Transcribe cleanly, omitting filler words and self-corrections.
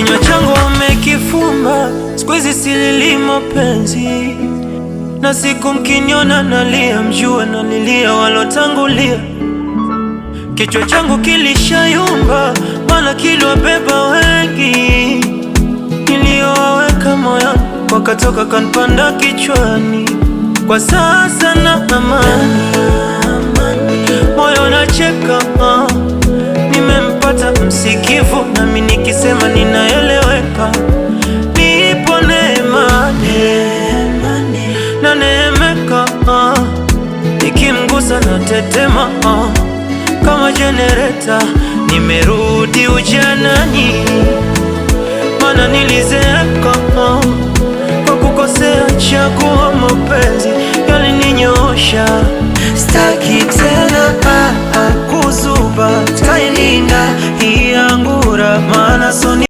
kinywa changu wamekifumba, siku hizi silili mapenzi. Na siku mkiniona nalia, mjue nalilia walotangulia. Kichwa changu kilishayumba, maana kiliwabeba wengi. Niliowaweka moyoni, wakatoka kanipanda kichwani. Kwa sasa na amani, moyo nacheka, nimempata msikivu, nami nikisema ninaeleweka. Nipo neemani na neemeka, nikimgusa na tetema, kama jenereta. Nimerudi ujanani, mana nilizeeka kwa kukosea chaguo mapenzi.